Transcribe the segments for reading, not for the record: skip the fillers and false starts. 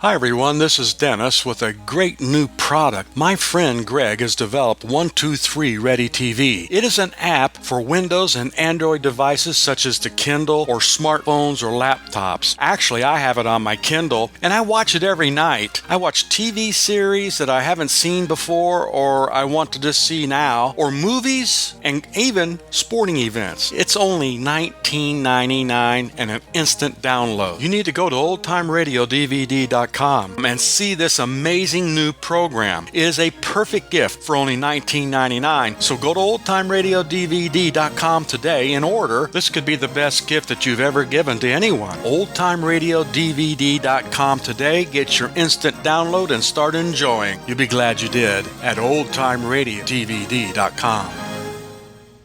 Hi everyone, this is Dennis with a great new product. My friend Greg has developed 123 Ready TV. It is an app for Windows and Android devices such as the Kindle or smartphones or laptops. Actually, I have it on my Kindle and I watch it every night. I watch TV series that I haven't seen before or I want to just see now, or movies and even sporting events. It's only $19.99 and an instant download. You need to go to oldtimeradiodvd.com and see this amazing new program. It is a perfect gift for only $19.99. So go to oldtimeradiodvd.com today and order. This could be the best gift that you've ever given to anyone. oldtimeradiodvd.com today. Get your instant download and start enjoying. You'll be glad you did at oldtimeradiodvd.com.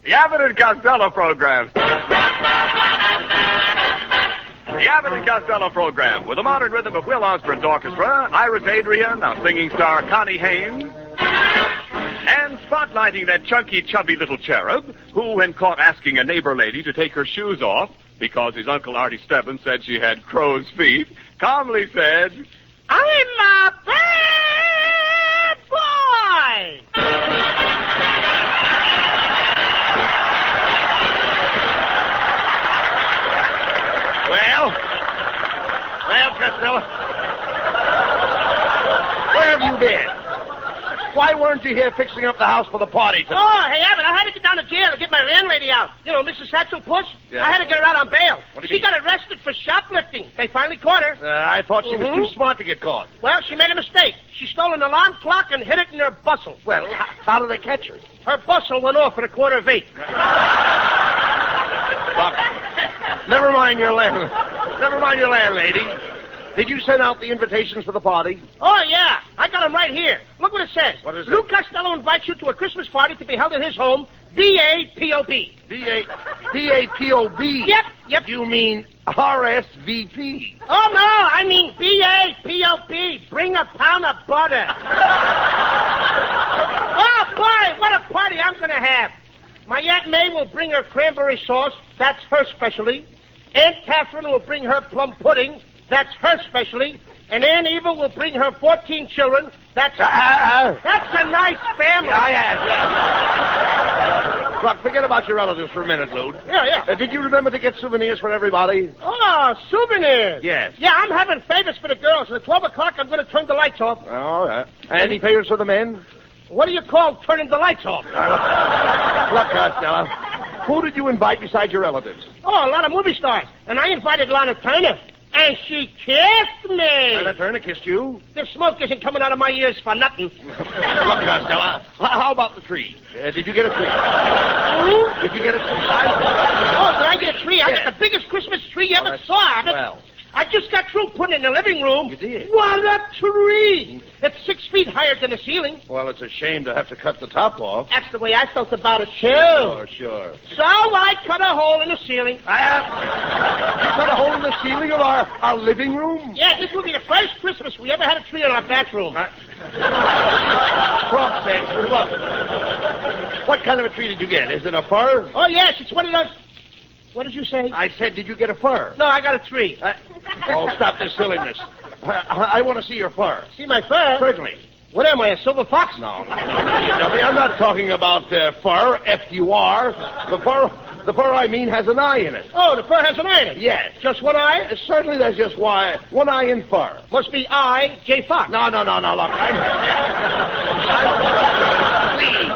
The Abbott and Costello program. The Abbott and Costello program, with a modern rhythm of Will Osborne's orchestra, Iris Adrian, our singing star Connie Haynes, and spotlighting that chunky, chubby little cherub who, when caught asking a neighbor lady to take her shoes off because his Uncle Artie Stebbins said she had crow's feet, calmly said, "I'm a bad boy!" Well, Costello, where have you been? Why weren't you here fixing up the house for the party tonight? Oh, hey, Abbott, I had to get down to jail to get my landlady out. You know, Mrs. Satchel Puss? Yeah. I had to get her out on bail. What do you She mean? got arrested for shoplifting. They finally caught her. I thought she was too smart to get caught. Well, she made a mistake. She stole an alarm clock and hid it in her bustle. Well, how did they catch her? Her bustle went off at 7:45. Look, never mind your landlady. Did you send out the invitations for the party? Oh, yeah. I got them right here. Look what it says. What is it? Lou Costello invites you to a Christmas party to be held at his home, D-A-P-O-B. D-A-P-O-B? Yep. You mean R-S-V-P? Oh, no, I mean B-A-P-O-B. Bring a pound of butter. Oh, boy, what a party I'm going to have. My Aunt May will bring her cranberry sauce. That's her specialty. Aunt Catherine will bring her plum pudding. That's her specialty. And Aunt Eva will bring her 14 children. That's a nice family. Yeah. Look, forget about your relatives for a minute, Lou. Yeah. Did you remember to get souvenirs for everybody? Oh, souvenirs. Yes. Yeah, I'm having favors for the girls. At 12 o'clock, I'm going to turn the lights off. All right. Any favors for the men? What do you call turning the lights off? Look, Costello, who did you invite besides your relatives? Oh, a lot of movie stars. And I invited Lana Turner. And she kissed me. Lana Turner kissed you? The smoke isn't coming out of my ears for nothing. Look, Costello, how about the tree? Did you get a tree? Did you get a tree? Oh, did I get a tree? I got the biggest Christmas tree you ever saw. Well, I just got through putting it in the living room. You did? What a tree! It's 6 feet higher than the ceiling. well, it's a shame to have to cut the top off. That's the way I felt about it, too. Sure. So I cut a hole in the ceiling. You cut a hole in the ceiling of our living room? Yeah, this will be the first Christmas we ever had a tree in our bathroom. Cross sakes, look. What kind of a tree did you get? Is it a fir? Oh, yes, it's one of those... What did you say? I said, did you get a fir? No, I got a tree. Oh, stop this silliness. I want to see your fur. See my fur? Certainly. What am I, a silver fox? No, I'm not talking about fur, F-U-R. The fur I mean has an eye in it. Oh, the fur has an eye in it? Yes. Just one eye? Certainly there's just one eye in fur. Must be I, J. Fox. No, look. Please,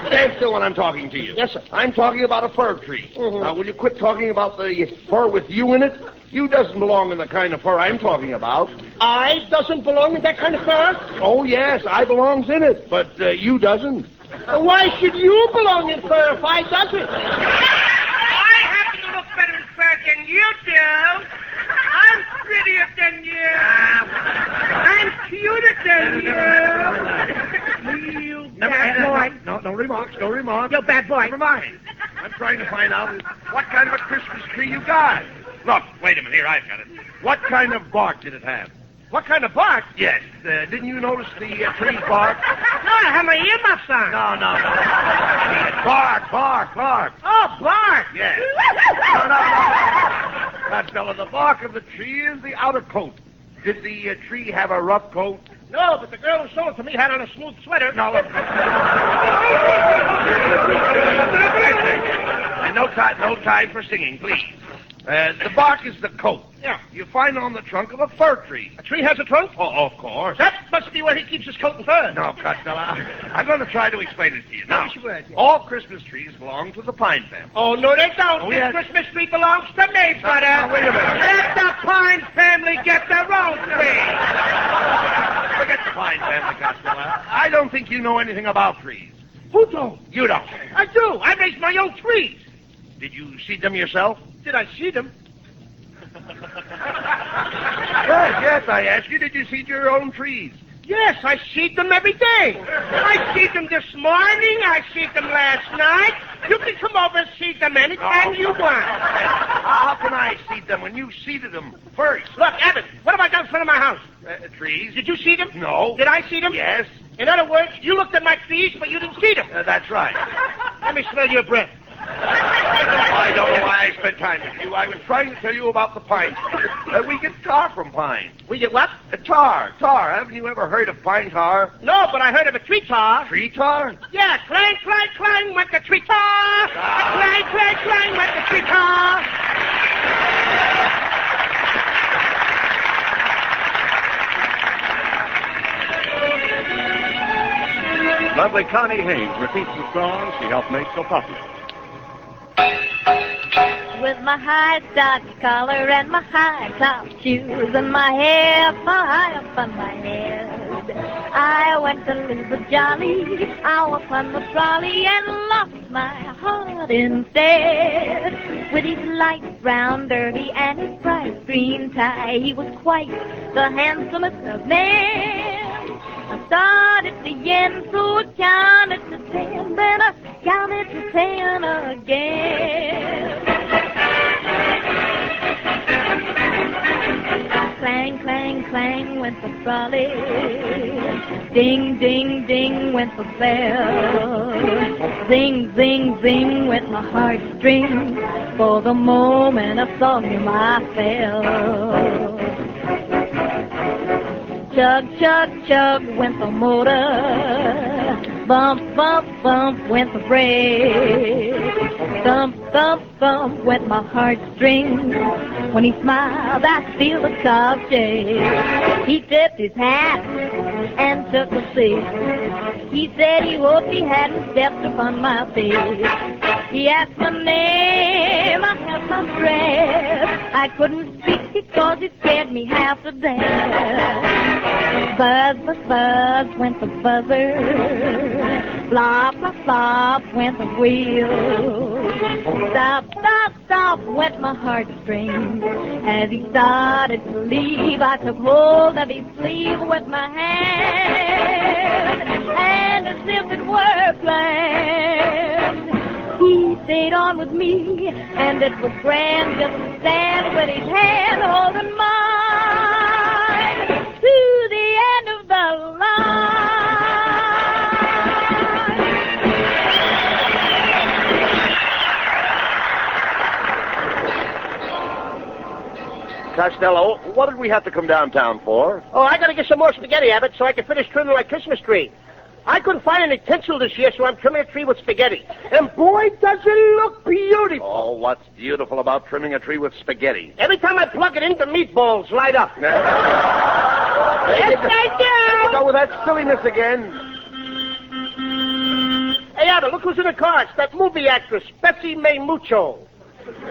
stand still when I'm talking to you. Yes, sir. I'm talking about a fir tree. Mm-hmm. Now, will you quit talking about the fur with you in it? You doesn't belong in the kind of fur I'm talking about. I doesn't belong in that kind of fur? Oh, yes, I belongs in it, but you doesn't. Why should you belong in fur if I doesn't? I happen to look better in fur than you do. I'm prettier than you. I'm cuter than you. You bad boy. No remarks. You bad boy. Never mind. I'm trying to find out what kind of a Christmas tree you got. Look, wait a minute. Here, I've got it. What kind of bark did it have? What kind of bark? Yes. Didn't you notice the tree's bark? No, I have my earmuffs on. No. Bark. Oh, bark. Yes. No. Costello, the bark of the tree is the outer coat. Did the tree have a rough coat? No, but the girl who sold it to me had on a smooth sweater. No. And no time for singing, please. The bark is the coat. Yeah. You find it on the trunk of a fir tree. A tree has a trunk? Oh, of course. That must be where he keeps his coat and fur. No, Costello. I'm going to try to explain it to you. Now, Yes, you would, yes. all Christmas trees belong to the pine family. Oh, no, they don't. Oh, This yes. Christmas tree belongs to me, brother. Now, wait a minute. Let the Pine family get their own tree. Forget the pine family, Costello. I don't think you know anything about trees. Who don't? You don't. I do. I raised my own trees. Did you seed them yourself? Did I see them? Yes, I asked you, did you seed your own trees? Yes, I seed them every day. I seed them this morning. I seed them last night. You can come over and seed them anytime you want. How can I seed them when you seeded them first? Look, Abbott, what have I got in front of my house? Trees? Did you see them? No. Did I see them? Yes. In other words, you looked at my trees, but you didn't see them. That's right. Let me smell your breath. I don't know why I spent time with you. I was trying to tell you about the pine. We get tar from pine. We get what? Tar. Haven't you ever heard of pine tar? No, but I heard of a tree tar. Tree tar? Yeah, clang, clang, clang, went the tree tar. Clang, clang, clang, went the tree tar. Lovely Connie Haynes repeats the song she helped make so popular. With my high starched collar and my high top shoes and my hair high up on my head, I went to lose a jolly hour upon the trolley and lost my heart instead. With his light brown derby and his bright green tie, he was quite the handsomest of men. I started to yen, so I counted to 10, then I counted to 10 again. Clang, clang, clang went the trolley. Ding, ding, ding went the bell. Zing, zing, zing went my heartstrings. For the moment I saw him I fell. Chug, chug, chug went the motor. Bump, bump, bump went the brake. Thump, thump, thump went my heartstrings. When he smiled, I feel the car shake. He tipped his hat and took a seat. He said he hoped he hadn't stepped upon my face. He asked my name, I held my breath. I couldn't speak because it scared me half to death. Buzz, buzz, buzz went the buzzer. Flop, flop, flop went the wheel. Stop, stop, stop went my heartstrings. As he started to leave, I took hold of his sleeve with my hand. And as if it were planned, he stayed on with me, and it was grand just to stand with his hand holding mine to the end of the line. Costello, what did we have to come downtown for? Oh, I gotta get some more spaghetti, Abbott, so I can finish trimming my Christmas tree. I couldn't find any tinsel this year, so I'm trimming a tree with spaghetti. And boy, does it look beautiful. Oh, what's beautiful about trimming a tree with spaghetti? Every time I plug it in, the meatballs light up. Yes, I do. Go with that silliness again. Hey, Abbott, look who's in the car. It's that movie actress, Betsy May Mucho.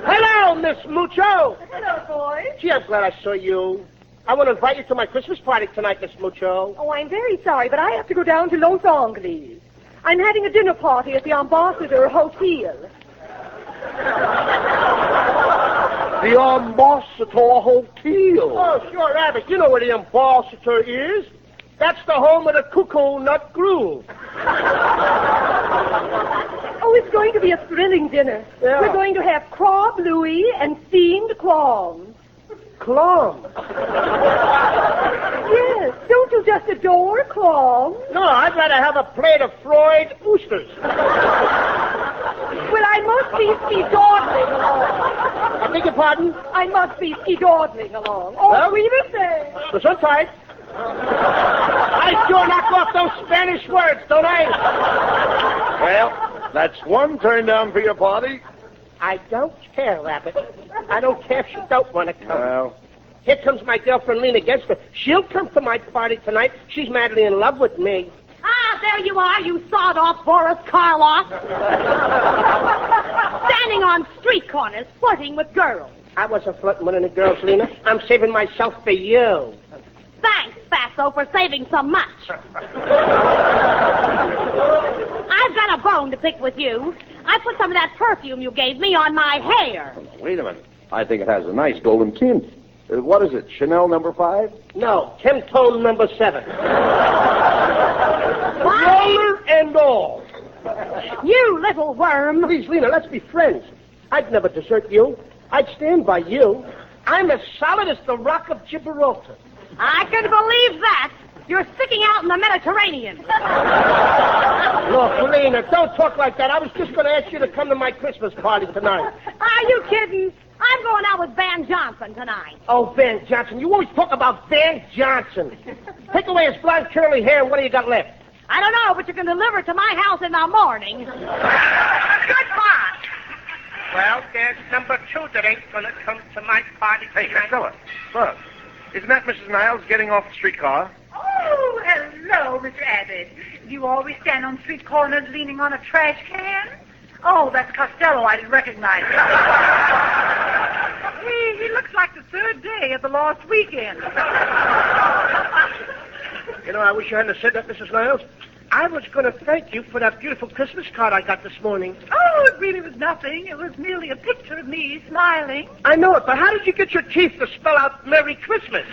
Hello, Miss Mucho. Hello, boys. Gee, I'm glad I saw you. I want to invite you to my Christmas party tonight, Miss Mucho. Oh, I'm very sorry, but I have to go down to Los Angeles. I'm having a dinner party at the Ambassador Hotel. The Ambassador Hotel. Oh, sure, Abbott. You know where the Ambassador is. That's the home of the Cuckoo Nut Groove. Oh, it's going to be a thrilling dinner. Yeah. We're going to have craw bluey and steamed clams. Clams? Yes, don't you just adore clams? No, I'd rather have a plate of fried oysters. Well, I must be ski-dawdling along. I beg your pardon? I must be ski-dawdling along. Oh, Well? we will say. So tight. I sure knock off those Spanish words, don't I? Well, that's one turn down for your party. I don't care, Abbott. I don't care if she don't want to come. Well, Here comes my girlfriend Lena Gensler. She'll come to my party tonight. She's madly in love with me. Ah, there you are, you sawed-off Boris Karloff. Standing on street corners, flirting with girls. I wasn't flirting with any girls, Lena. I'm saving myself for you. Thanks, Fatso, for saving so much. I've got a bone to pick with you. I put some of that perfume you gave me on my hair. wait a minute. I think it has a nice golden tint. What is it, Chanel number 5? No, Temtone number 7. Roller and all. You little worm. Please, Lena, let's be friends. I'd never desert you. I'd stand by you. I'm as solid as the rock of Gibraltar. I can believe that. You're sticking out in the Mediterranean. Look, Lena, don't talk like that. I was just going to ask you to come to my Christmas party tonight. Are you kidding? I'm going out with Van Johnson tonight. Oh, Van Johnson. You always talk about Van Johnson. Take away his blonde curly hair, and what do you got left? I don't know, but you can deliver it to my house in the morning. Goodbye. Well, there's number 2 that ain't gonna come to my party. Hey, Costello. Look, isn't that Mrs. Niles getting off the streetcar? Oh, hello, Mr. Abbott. Do you always stand on street corners leaning on a trash can? Oh, that's Costello. I didn't recognize him. He looks like the third day of the lost weekend. You know, I wish you hadn't said that, Mrs. Niles. I was going to thank you for that beautiful Christmas card I got this morning. Oh, it really was nothing. It was merely a picture of me smiling. I know it, but how did you get your teeth to spell out Merry Christmas?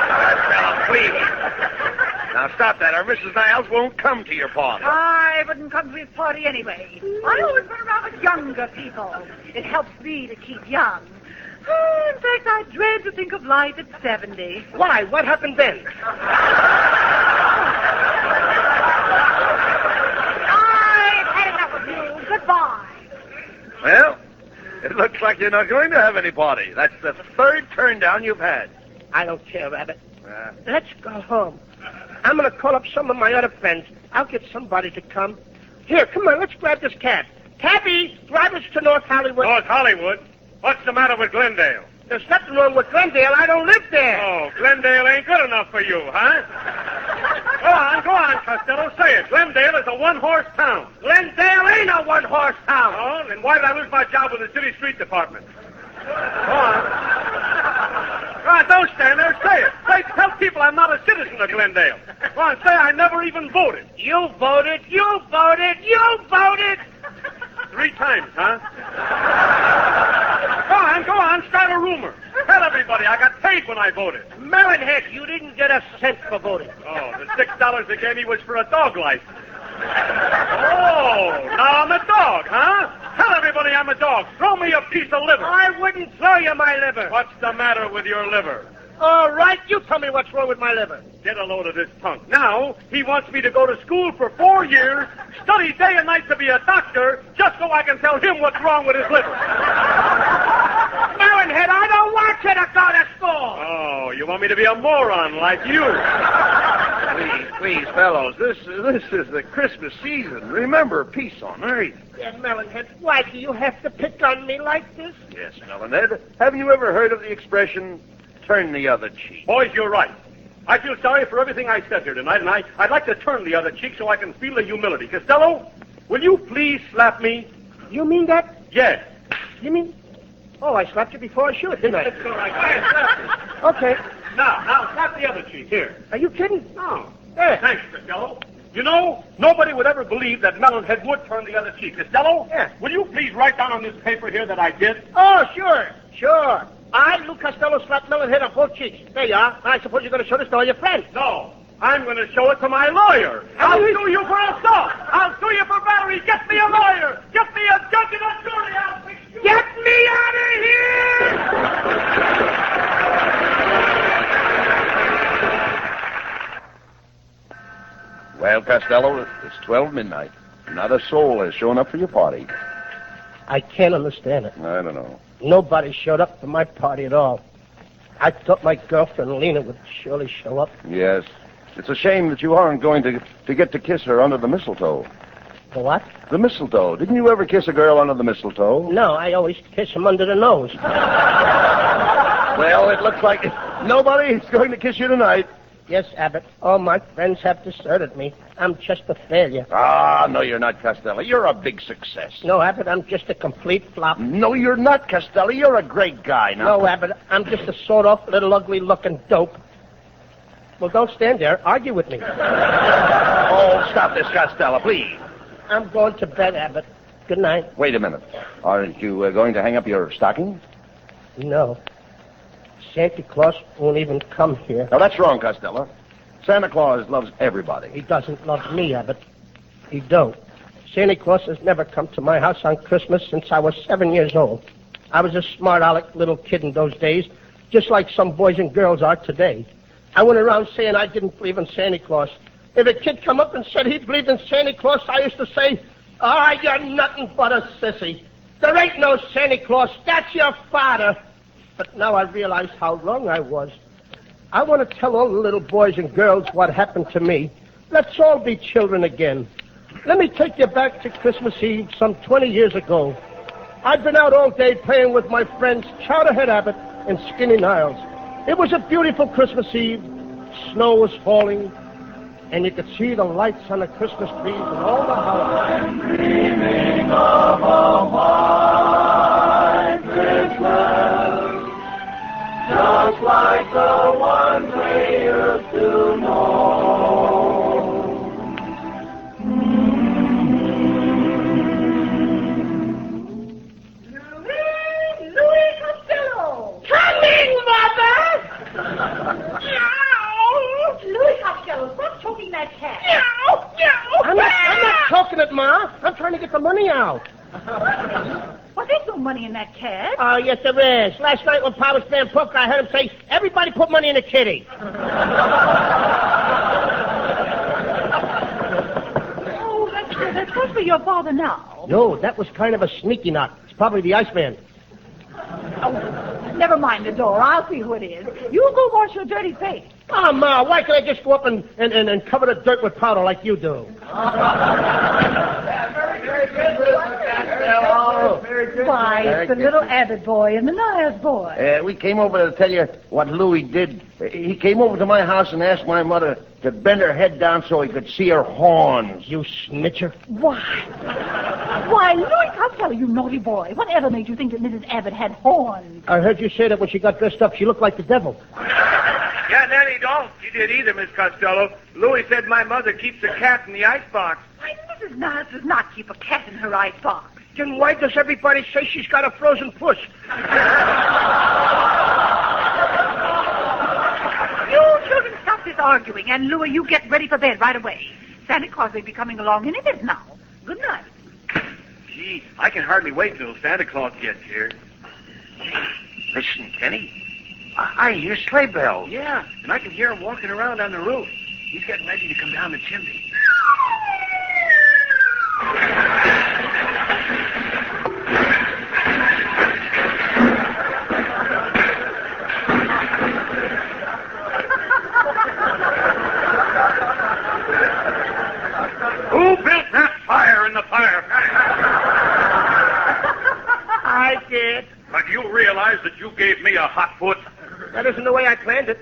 Costello, please. Now stop that, or Mrs. Niles won't come to your party. I wouldn't come to his party anyway. I always run around with younger people. It helps me to keep young. Oh, in fact, I dread to think of life at 70. Why? What happened then? I've had enough of you. Goodbye. Well, it looks like you're not going to have any party. That's the third turn down you've had. I don't care, Abbott. Let's go home. I'm going to call up some of my other friends. I'll get somebody to come. Here, come on, let's grab this cab. Cabby, drive us to North Hollywood. North Hollywood? What's the matter with Glendale? There's nothing wrong with Glendale. I don't live there. Oh, Glendale ain't good enough for you, huh? Go on, Costello, say it. Glendale is a one-horse town. Glendale ain't a one-horse town. Oh, then why did I lose my job with the city street department? Go on. Go on, don't stand there. Say it. Tell people I'm not a citizen of Glendale. Go on, say I never even voted. You voted. You voted. You voted. 3 times, huh? Go on, start a rumor. Tell everybody I got paid when I voted. Melonhead, you didn't get a cent for voting. Oh, the $6 they gave me was for a dog license. Oh, now I'm a dog, huh? Tell everybody I'm a dog. Throw me a piece of liver. I wouldn't throw you my liver. What's the matter with your liver? All right, you tell me what's wrong with my liver. Get a load of this punk. Now, he wants me to go to school for 4 years, study day and night to be a doctor, just so I can tell him what's wrong with his liver. Melonhead, I don't want you to go to school. Oh, you want me to be a moron like you? Please, fellows, this is the Christmas season. Remember, peace on earth. Yeah, Melonhead, why do you have to pick on me like this? Yes, Melonhead. Haven't you ever heard of the expression, turn the other cheek? Boys, you're right. I feel sorry for everything I said here tonight, and I'd like to turn the other cheek so I can feel the humility. Costello, will you please slap me? You mean that? Yes. You mean... Oh, I slapped you before I should, didn't I? That's all right. Slap me. Okay. Now, slap the other cheek. Here. Are you kidding? No. There. Thanks, Costello. You know, nobody would ever believe that Melonhead would turn the other cheek. Costello? Yeah. Will you please write down on this paper here that I did? Oh, sure. I, Lou Costello, slapped Melonhead on both cheeks. There you are. I suppose you're going to show this to all your friends. No. I'm going to show it to my lawyer. I'll sue you for assault. I'll sue you for battery. Get me a lawyer. Get me a judge and a jury. I'll fix you. Get me out of here! Well, Costello, it's 12 midnight. Not a soul has shown up for your party. I can't understand it. I don't know. Nobody showed up for my party at all. I thought my girlfriend Lena would surely show up. Yes. It's a shame that you aren't going to get to kiss her under the mistletoe. The what? The mistletoe. Didn't you ever kiss a girl under the mistletoe? No, I always kiss him under the nose. Well, it looks like nobody is going to kiss you tonight. Yes, Abbott. All my friends have deserted me. I'm just a failure. Ah, no, you're not, Costello. You're a big success. No, Abbott, I'm just a complete flop. No, you're not, Costello. You're a great guy. Now. No, Abbott, I'm just a sawed-off, little, ugly-looking dope. Well, don't stand there. Argue with me. Oh, stop this, Costello, please. I'm going to bed, Abbott. Good night. Wait a minute. Aren't you going to hang up your stocking? No. Santa Claus won't even come here. No, that's wrong, Costello. Santa Claus loves everybody. He doesn't love me, Abbott. He don't. Santa Claus has never come to my house on Christmas since I was 7 years old. I was a smart-aleck little kid in those days, just like some boys and girls are today. I went around saying I didn't believe in Santa Claus. If a kid come up and said he believed in Santa Claus, I used to say, you're nothing but a sissy. There ain't no Santa Claus. That's your father. But now I realize how wrong I was. I want to tell all the little boys and girls what happened to me. Let's all be children again. Let me take you back to Christmas Eve some 20 years ago. I'd been out all day playing with my friends Chowderhead Abbott and Skinny Niles. It was a beautiful Christmas Eve. Snow was falling, and you could see the lights on the Christmas trees and all the houses. I'm dreaming of a white Christmas, just like the ones we used to know. Louis Costello! Coming, Mother! Louis Costello, stop choking that cat. I'm not choking it, Ma. I'm trying to get the money out. Well, there's no money in that cat. Oh, yes, there is. Last night when Pa was playing poker, I heard him say, everybody put money in the kitty. Oh, that's supposed to be your father now. No, that was kind of a sneaky knock. It's probably the Iceman. Oh, never mind the door. I'll see who it is. You go wash your dirty face. Oh, Ma, why can't I just go up and cover the dirt with powder like you do? Why, it's the little Abbott boy and the Niles boy. We came over to tell you what Louis did. He came over to my house and asked my mother to bend her head down so he could see her horns. You snitcher. Why, Louis Costello, you naughty boy. Whatever made you think that Mrs. Abbott had horns? I heard you say that when she got dressed up, she looked like the devil. Yeah, Nanny, don't. She did either, Miss Costello. Louis said my mother keeps a cat in the icebox. Why, Mrs. Niles does not keep a cat in her icebox. Then why does everybody say she's got a frozen puss? You children stop this arguing, and Louis, you get ready for bed right away. Santa Claus may be coming along any minute now. Good night. Gee, I can hardly wait till Santa Claus gets here. Listen, Kenny. I hear sleigh bells. Yeah, and I can hear him walking around on the roof. He's getting ready to come down the chimney. Who built that fire in the fireplace? I did. But you realize that you gave me a hot foot? That isn't the way I planned it.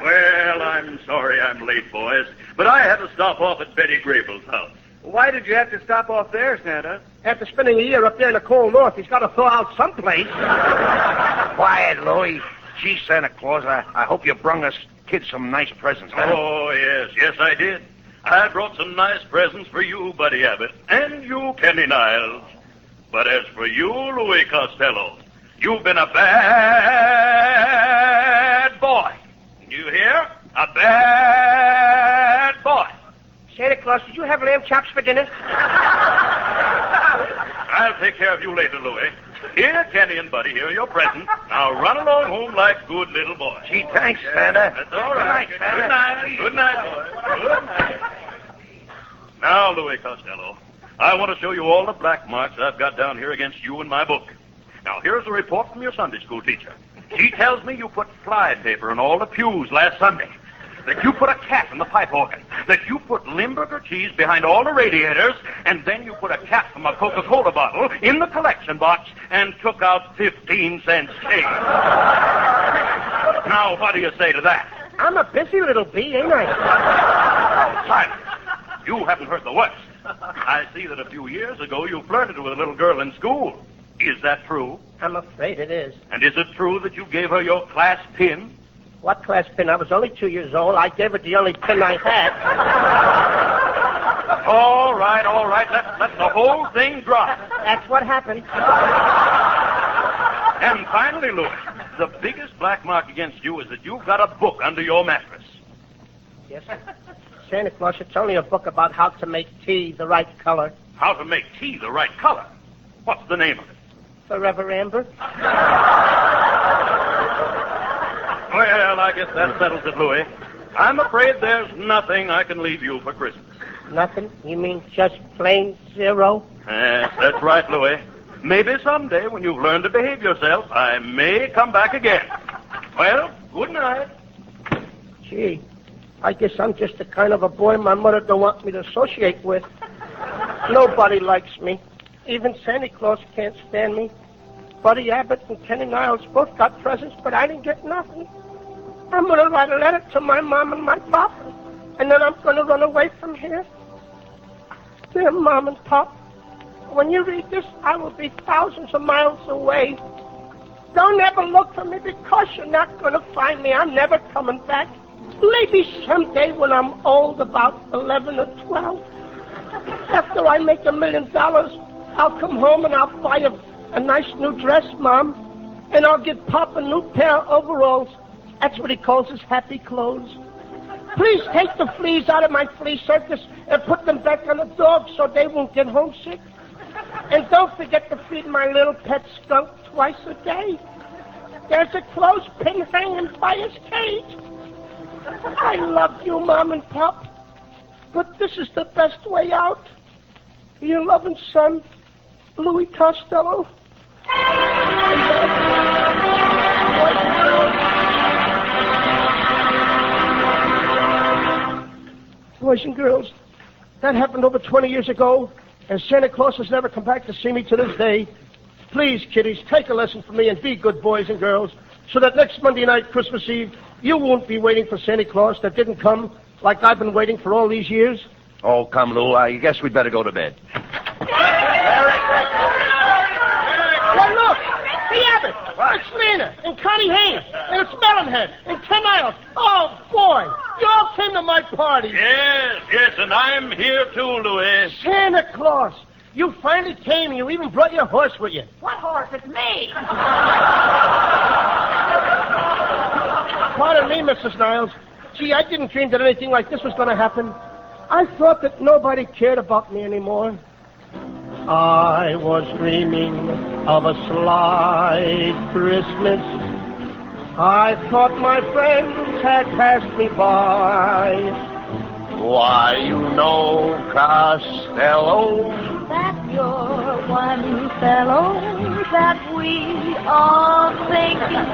Well, I'm sorry I'm late, boys, but I had to stop off at Betty Grable's house. Why did you have to stop off there, Santa? After spending a year up there in the cold north, he's got to thaw out someplace. Quiet, Louis. Gee, Santa Claus, I hope you brung us kids some nice presents. Huh? Oh, yes, I did. I brought some nice presents for you, Buddy Abbott, and you, Kenny Niles. But as for you, Louis Costello, you've been a bad boy. You hear? A bad boy. Santa Claus, did you have lamb chops for dinner? I'll take care of you later, Louis. Here, Kenny and Buddy, here are your presents. Now run along home like good little boys. Gee, thanks, Santa. That's all right. Good night, Santa. Good night, boys. Good night. Now, Louis Costello, I want to show you all the black marks I've got down here against you in my book. Now, here's a report from your Sunday school teacher. She tells me you put fly paper in all the pews last Sunday, that you put a cat in the pipe organ, that you put Limburger cheese behind all the radiators, and then you put a cap from a Coca-Cola bottle in the collection box and took out 15 cents change. Now, what do you say to that? I'm a busy little bee, ain't I? Silence. You haven't heard the worst. I see that a few years ago you flirted with a little girl in school. Is that true? I'm afraid it is. And is it true that you gave her your class pin? What class pin? I was only 2 years old. I gave her the only pin I had. All right. Let the whole thing drop. That's what happened. And finally, Louis, the biggest black mark against you is that you've got a book under your mattress. Yes, sir. Santa Claus, it's only a book about how to make tea the right color. How to make tea the right color? What's the name of it? Forever Amber. Well, I guess that settles it, Louis. I'm afraid there's nothing I can leave you for Christmas. Nothing? You mean just plain zero? Yes, that's right, Louis. Maybe someday, when you've learned to behave yourself, I may come back again. Well, good night. Gee, I guess I'm just the kind of a boy my mother don't want me to associate with. Nobody likes me. Even Santa Claus can't stand me. Buddy Abbott and Kenny Niles both got presents, but I didn't get nothing. I'm going to write a letter to my mom and my pop, and then I'm going to run away from here. Dear Mom and Pop, when you read this, I will be thousands of miles away. Don't ever look for me because you're not going to find me. I'm never coming back. Maybe someday when I'm old, about 11 or 12, after I make $1 million, I'll come home and I'll buy a nice new dress, Mom, and I'll give Pop a new pair of overalls. That's what he calls his happy clothes. Please take the fleas out of my flea circus and put them back on the dogs so they won't get homesick. And don't forget to feed my little pet skunk twice a day. There's a clothespin hanging by his cage. I love you, Mom and Pop, but this is the best way out. Your loving son, Louis Costello. Boys and girls, that happened over 20 years ago, and Santa Claus has never come back to see me to this day. Please, kiddies, take a lesson from me and be good boys and girls, so that next Monday night, Christmas Eve, you won't be waiting for Santa Claus that didn't come like I've been waiting for all these years. Oh, come, Lou. I guess we'd better go to bed. Well, look, the Abbott, it's Lena, and Connie Haynes, and it's Melonhead, and Ken Isles. Oh, boy, you all came to my party. Yes, and I'm here too, Louis. Santa Claus, you finally came, and you even brought your horse with you. What horse? It's me. Pardon me, Mrs. Niles. Gee, I didn't dream that anything like this was going to happen. I thought that nobody cared about me anymore. I was dreaming of a sly Christmas. I thought my friends had passed me by. Why, you know, Costello, That you're one fellow that we all think is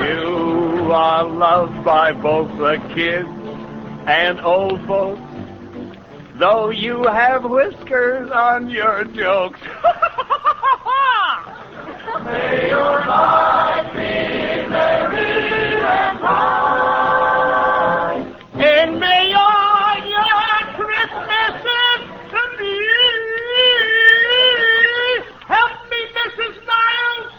you are loved by both the kids and old folks, though you have whiskers on your jokes. May your life be merry and bright. And may all your Christmases to me. Help me, Mrs. Niles.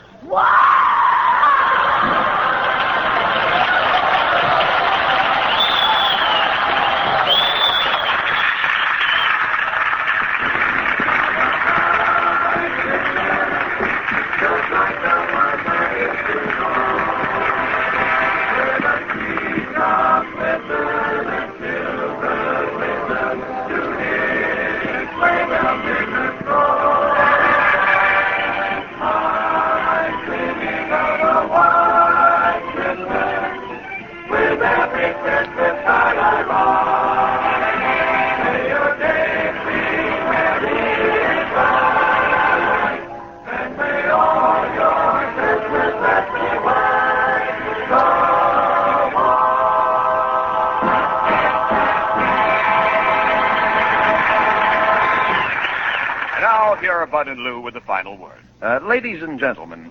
Bud and Lou with the final word. Ladies and gentlemen.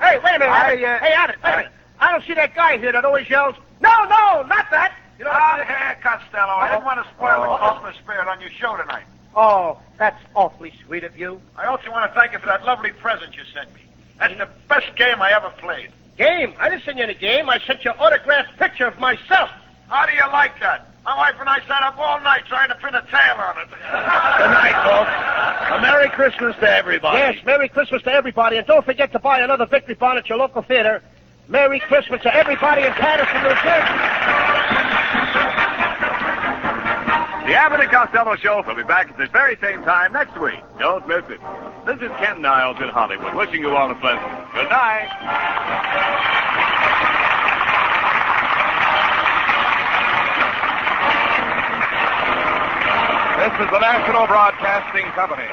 Hey, wait a minute. Hey, Abbott, wait a minute. I don't see that guy here that always yells, no, not that. You know, Here, Costello. I didn't want to spoil the Christmas spirit on your show tonight. Oh, that's awfully sweet of you. I also want to thank you for that lovely present you sent me. That's the best game I ever played. Game? I didn't send you any game. I sent you an autographed picture of myself. How do you like that? My wife and I sat up all night trying to pin a tail on it. Good night, folks. A Merry Christmas to everybody. Yes, Merry Christmas to everybody. And don't forget to buy another Victory Bond at your local theater. Merry Christmas to everybody in Patterson, New Jersey. The Abbott and Costello Show will be back at this very same time next week. Don't miss it. This is Ken Niles in Hollywood, wishing you all a pleasant good night. This is the National Broadcasting Company.